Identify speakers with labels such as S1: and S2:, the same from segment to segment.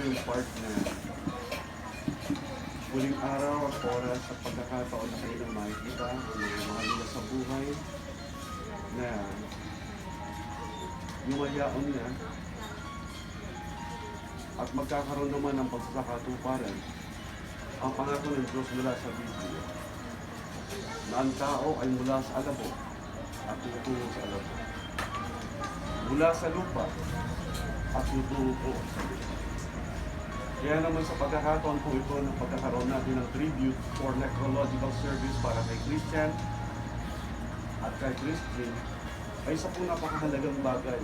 S1: yung part na huling araw at oras at pagkakataon na kayo nang makikita ang mga mahal nila sa buhay na yumayaon niya at magkakaroon naman ng pagsasakatuparan ang pangako ng Diyos mula sa Biblia na ang tao ay mula sa alabo at tutungo sa alabo. Mula sa lupa at tutungo po sa lupa. Kaya naman sa pagkakataon po ito ng pagkakaroon natin ng tribute for necrological service para kay Christian at kay Christine ay isa po napakahalagang bagay.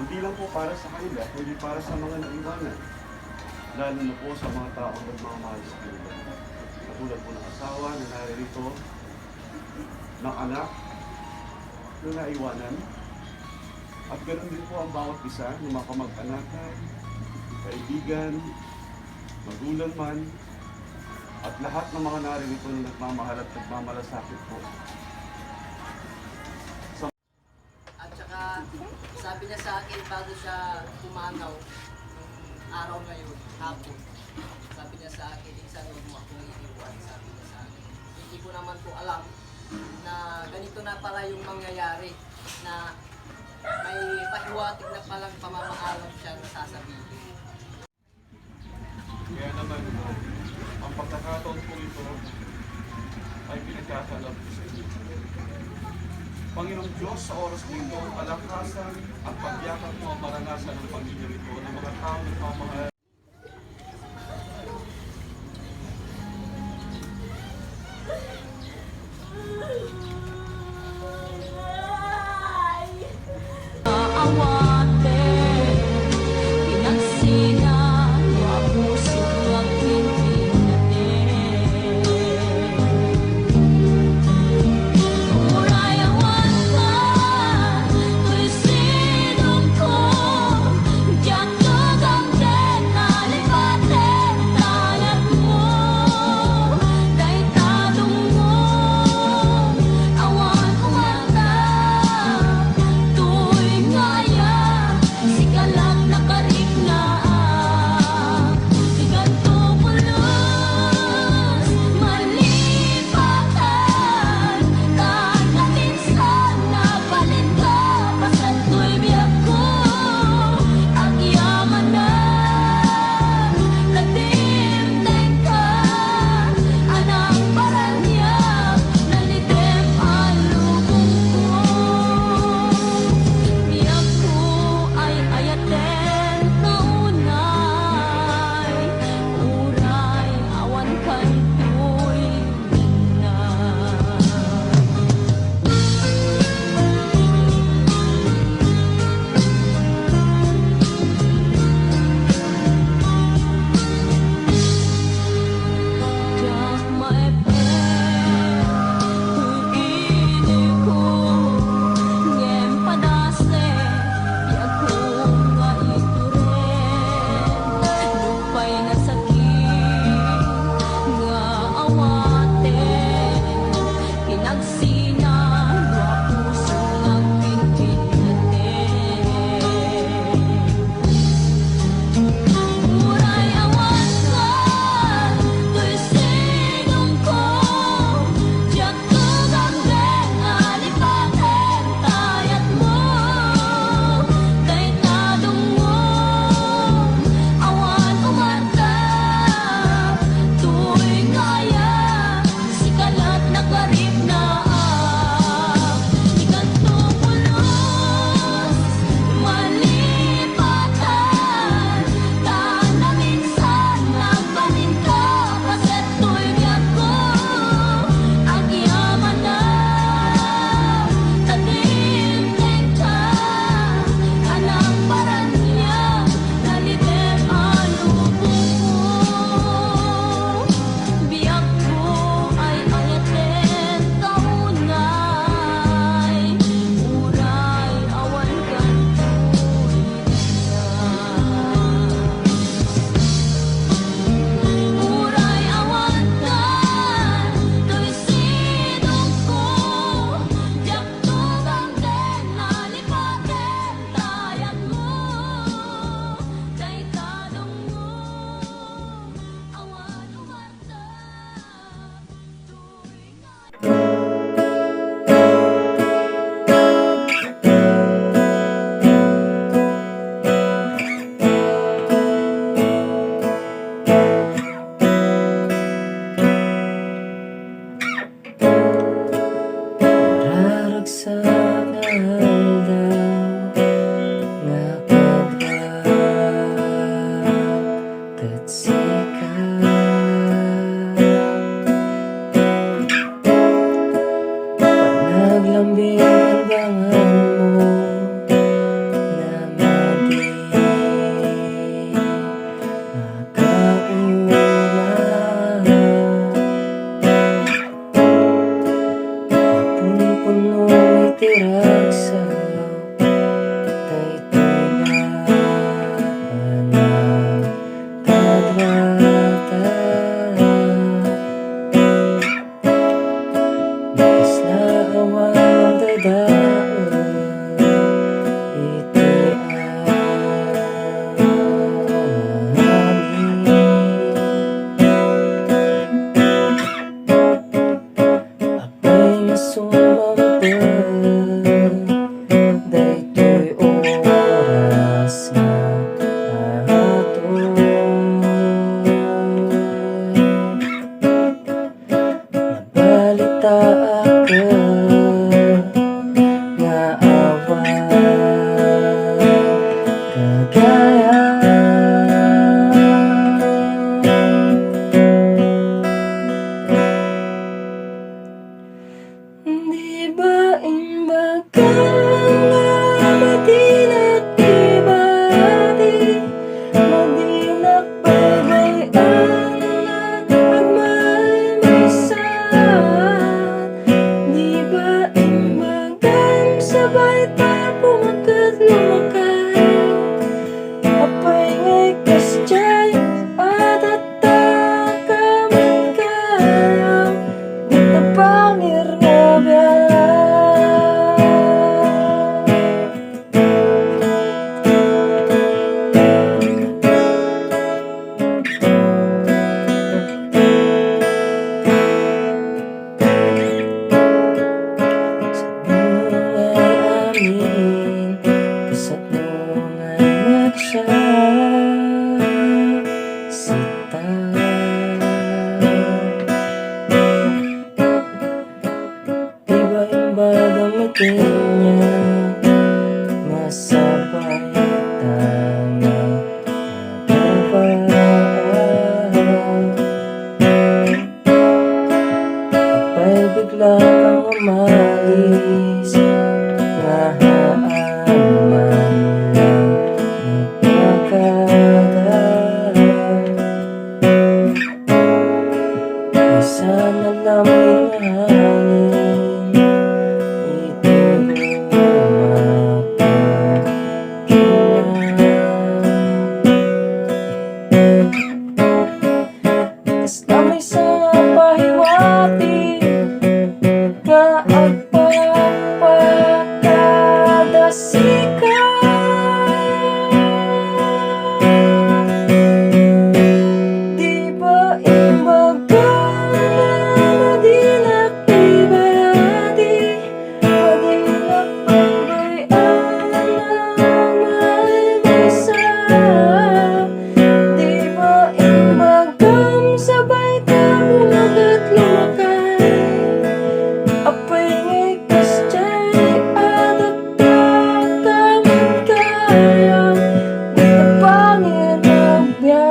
S1: Hindi lang po para sa kanila, kundi para sa mga naiwanan. Lalo na po sa mga taong nagmamahal sa kanila. Katulad po ng asawa na naririto, ng anak na naiwanan. At ganoon din po ang bawat isa ng mga kamag-anakan, kaibigan, magulang man, at lahat ng mga naririto na nagmamahal at nagmamalasakit po.
S2: At saka sabi niya sa akin bago siya pumanaw nung araw na yun, hapon. Sabi niya sa akin, "Insan, huwag mo akong iiwan," sabi niya sa akin. Hindi ko naman po alam na ganito na pala yung mangyayari, na may pahiwatig na palang pamamaalam siya na sasabihin.
S1: Kaya naman, ang pagkakataon po ito ay pinagkakalap ko sa inyo. Panginoong Diyos, sa oras nito, palakasan at pagyakap mo ang maranasan ng pamilya nito ng mga taong nagmamahal.
S3: Tôi ngại sa daytoy nga nagkadwata. Lakas na awang dadaon, iti amin. Apay nga sumampay, daytoy oras nga aton. Nabalita ka nga awan kagayan. Di ba imbaga nga madinag-ibadi, madinag-baybayan na agmay-maysan. Di ba imbagang sabay tayo pumagat-lumakay, apay ngay kasjay at atakaman kayo, di na pangir nga biyan. Sa bungay amin, kasat mo ngay magsasita. Di ba imbagang magkanya, masabay tayo nagabaan. Apay bigla kang umalis, nga haan man lang nagpakadaan. Ay sana lamang hangin, iti lumapakinggan. Tas lamay sa pahiwati, nga agpapakadasikan. Di ba imbaga nga madinag-ibadi, madinag-baybayan na may-maysan. Di ba imbagang sabay tayo pumagat-lumakay, apay ngay kasjay at atakaman kayo, di na pangir nga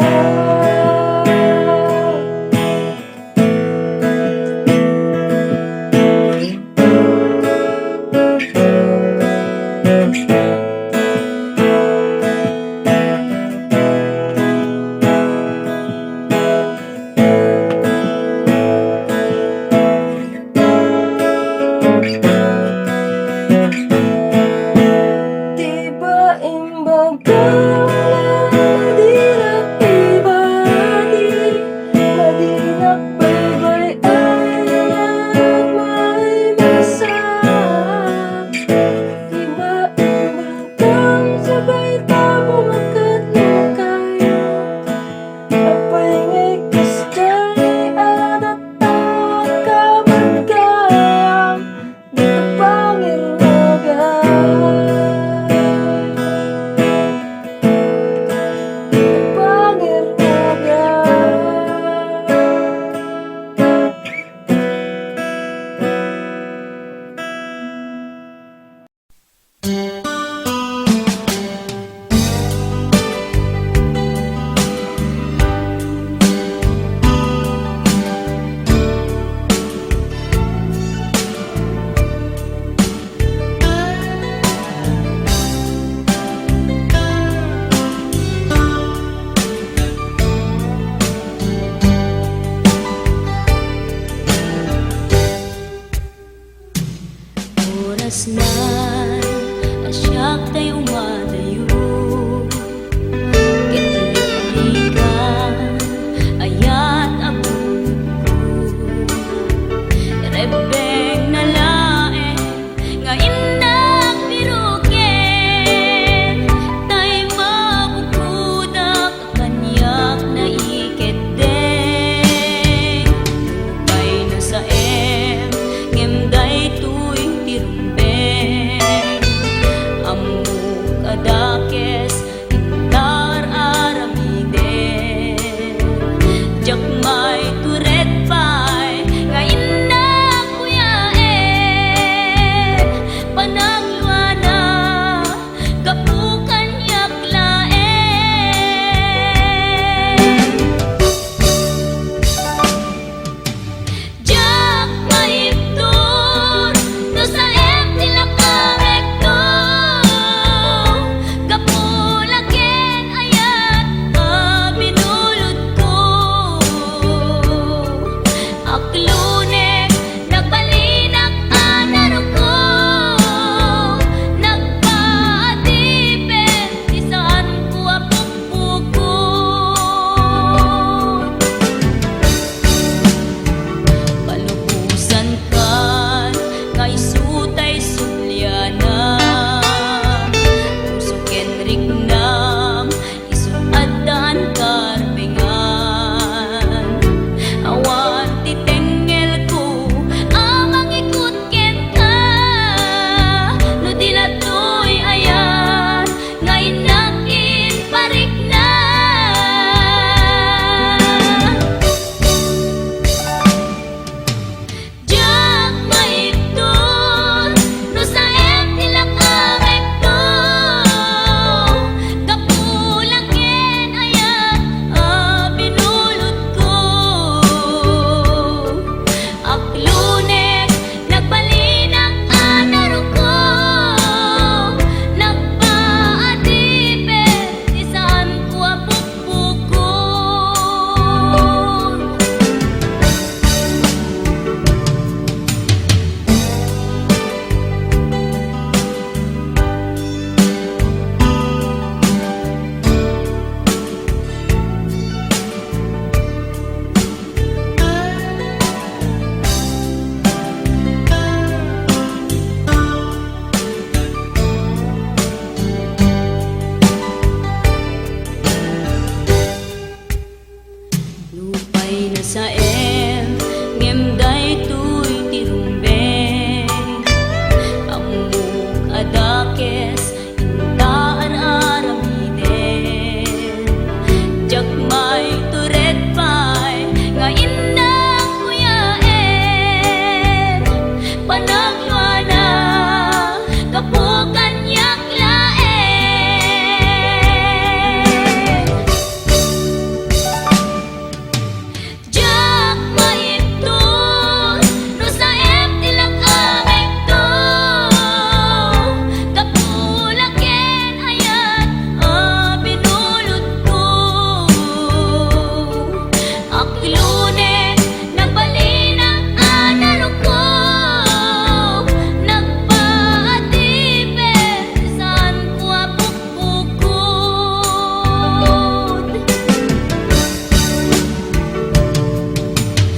S3: Di ba imbaga nga madinag-ibadi, madinag-baybayan na may-maysan. Di ba
S4: anak tayo umadayo. Kitlikan ayat abong rebeng na lae nga indak biruken tay mabukudak kanyak na iketdeng lupay na sa ngemday tuy tirumbeng amuk adakes intar aramiden jakmay turet pay nga indak kuyaen panagluana kapukan yaklaen jak maiptur no sa tila karekto kapulaken ayat binulod ko aklunek nagbalinak anaro ko nagpaadipen isaan ko apukpukon palubusan kan nga isutay sulyana usuken rignam isuadan karbengan awan titengel ko amang ikut ken ka no dilatoy ayan nga inakin parik na jak maiptur no sa tila karekto kapulaken ayat binulod ko aklunek nagbalinak anaro ko nagpaadipen isaan ko apukpukon lupay na sa ngemday tuy tirumbeng amuk adakes